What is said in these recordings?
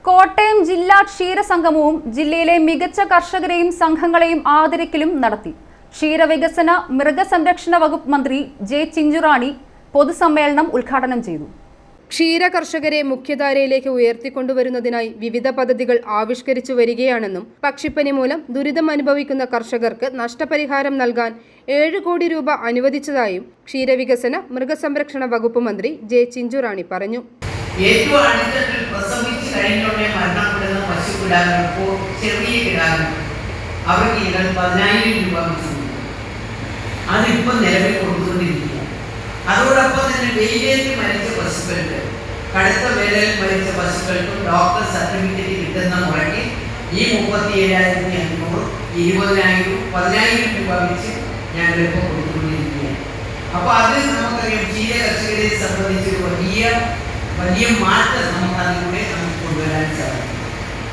കോട്ടയം ജില്ലാ ക്ഷീരസംഗമവും ജില്ലയിലെ മികച്ച കർഷകരെയും സംഘങ്ങളെയും ആദരിക്കലും നടത്തി. ക്ഷീരവികസന മൃഗസംരക്ഷണ വകുപ്പ് മന്ത്രി ജെ ചിഞ്ചുറാണി പൊതുസമ്മേളനം ഉദ്ഘാടനം ചെയ്തു. ക്ഷീര കർഷകരെ മുഖ്യധാരയിലേക്ക് ഉയർത്തിക്കൊണ്ടുവരുന്നതിനായി വിവിധ പദ്ധതികൾ ആവിഷ്കരിച്ചു വരികയാണെന്നും പക്ഷിപ്പനി മൂലം ദുരിതം അനുഭവിക്കുന്ന കർഷകർക്ക് നഷ്ടപരിഹാരം നൽകാൻ 7 കോടി രൂപ അനുവദിച്ചതായും ക്ഷീരവികസന മൃഗസംരക്ഷണ വകുപ്പ് മന്ത്രി ജെ ചിഞ്ചുറാണി പറഞ്ഞു. ഏറ്റവും അടുത്തിട്ട് പ്രസവിച്ച് കഴിഞ്ഞുടനെ മരണപ്പെടുന്ന പശുക്കിടാക്കൾക്കോ ചെറിയ കിടാക്കൾക്കോ അവർക്ക് ഇതിൽ 10,000 രൂപ വെച്ചു അതിപ്പോൾ നിലവിൽ കൊടുത്തുകൊണ്ടിരിക്കുക. അതോടൊപ്പം തന്നെ വെയിലേറ്റ് മരിച്ച പശുക്കൾക്ക്, കടുത്ത വേലയിൽ മരിച്ച പശുക്കൾക്കും ഡോക്ടർ സർട്ടിഫിക്കറ്റ് കിട്ടുന്ന മുറയ്ക്ക് ഈ 37,500, 20,000, 10,000 രൂപ വെച്ച് ഞങ്ങളിപ്പോൾ കൊടുത്തുകൊണ്ടിരിക്കുകയാണ്. അപ്പോൾ അത് നമുക്കറിയാം, ക്ഷീര കർഷകരെ സംബന്ധിച്ച് വലിയ മാറ്റം നമുക്കതിലൂടെ കൊണ്ടുവരാൻ സാധിക്കും.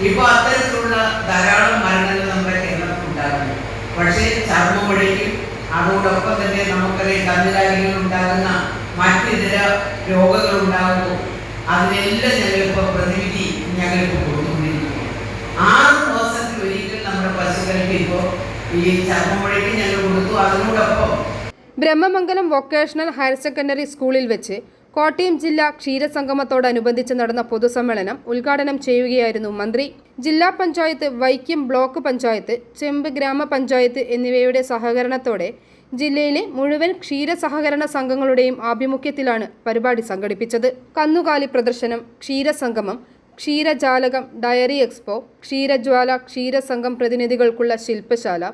ഇപ്പോൾ അത്തരത്തിലുള്ള ധാരാളം മരണങ്ങൾ നമ്മുടെ കേരളത്തിൽ ഉണ്ടാകുന്നു. പക്ഷേ ചർമ്മമൊഴിക്കും അതോടൊപ്പം തന്നെ നമുക്കറിയാം കന്നുകാലികളിൽ ഉണ്ടാകുന്ന മറ്റിതര രോഗങ്ങൾ ഉണ്ടാകുമ്പോൾ അതിനെല്ലാം ഞങ്ങളിപ്പോൾ പ്രതിവിധി ഞങ്ങളിപ്പോൾ കൊടുത്തുകൊണ്ടിരിക്കുകയാണ്. 6 മാസത്തിൽ ഒരിക്കൽ നമ്മുടെ പശുക്കൾക്ക് ഇപ്പോൾ ഈ ചർമ്മമൊഴിക്ക് ഞങ്ങൾ കൊടുത്തു. അതിനോടൊപ്പം ബ്രഹ്മമംഗലം വൊക്കേഷണൽ ഹയർ സെക്കൻഡറി സ്കൂളിൽ വെച്ച് കോട്ടയം ജില്ലാ ക്ഷീരസംഗമത്തോടനുബന്ധിച്ച് നടന്ന പൊതുസമ്മേളനം ഉദ്ഘാടനം ചെയ്യുകയായിരുന്നു മന്ത്രി. ജില്ലാ പഞ്ചായത്ത്, വൈക്കം ബ്ലോക്ക് പഞ്ചായത്ത്, ചെമ്പ് ഗ്രാമപഞ്ചായത്ത് എന്നിവയുടെ സഹകരണത്തോടെ ജില്ലയിലെ മുഴുവൻ ക്ഷീര സഹകരണ സംഘങ്ങളുടെയും ആഭിമുഖ്യത്തിലാണ് പരിപാടി സംഘടിപ്പിച്ചത്. കന്നുകാലി പ്രദർശനം, ക്ഷീരസംഗമം, ക്ഷീരജാലകം, ഡയറി എക്സ്പോ, ക്ഷീരജ്വാല, ക്ഷീരസംഘം പ്രതിനിധികൾക്കുള്ള ശില്പശാല,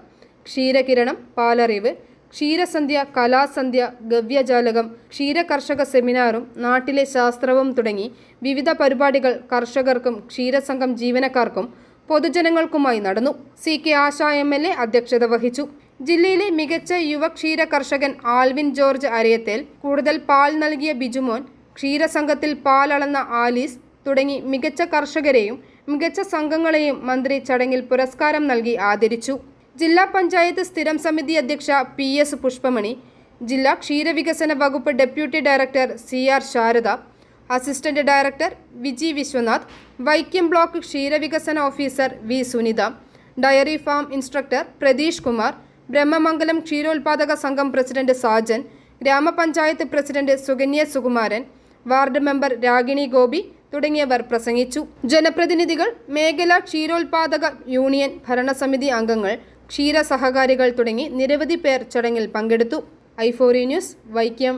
ക്ഷീരകിരണം, പാലറിവ്, ക്ഷീരസന്ധ്യ, കലാസന്ധ്യ, ഗവ്യജാലകം, ക്ഷീരകർഷക സെമിനാറും നാട്ടിലെ ശാസ്ത്രവും തുടങ്ങി വിവിധ പരിപാടികൾ കർഷകർക്കും ക്ഷീരസംഘം ജീവനക്കാർക്കും പൊതുജനങ്ങൾക്കുമായി നടന്നു. CK ആശ MLA അധ്യക്ഷത വഹിച്ചു. ജില്ലയിലെ മികച്ച യുവ ക്ഷീര കർഷകൻ ആൽവിൻ ജോർജ് അരയത്തേൽ, കൂടുതൽ പാൽ നൽകിയ ബിജുമോൻ, ക്ഷീരസംഘത്തിൽ പാൽ അളന്ന ആലീസ് തുടങ്ങി മികച്ച കർഷകരെയും മികച്ച സംഘങ്ങളെയും മന്ത്രി ചടങ്ങിൽ പുരസ്കാരം നൽകി ആദരിച്ചു. ജില്ലാ പഞ്ചായത്ത് സ്ഥിരം സമിതി അധ്യക്ഷ PS പുഷ്പമണി, ജില്ലാ ക്ഷീരവികസന വകുപ്പ് deputy director CR Sharada, assistant director Viji Viswanath, Vaikom block ക്ഷീരവികസന officer V Sunitha, dairy farm instructor Pratheesh Kumar, Brahmamangalam ക്ഷീരോത്പാദക സംഘം പ്രസിഡന്റ് സാജൻ, ഗ്രാമപഞ്ചായത്ത് president Sukanya Sukumaran, ward member Ragini Gopi തുടങ്ങിയവർ പ്രസംഗിച്ചു. ജനപ്രതിനിധികൾ, മേഖലാ ക്ഷീരോത്പാദക യൂണിയൻ ഭരണസമിതി അംഗങ്ങൾ, ക്ഷീര സഹകാരികൾ തുടങ്ങി നിരവധി പേർ ചടങ്ങിൽ പങ്കെടുത്തു. i4 news, Vaikom.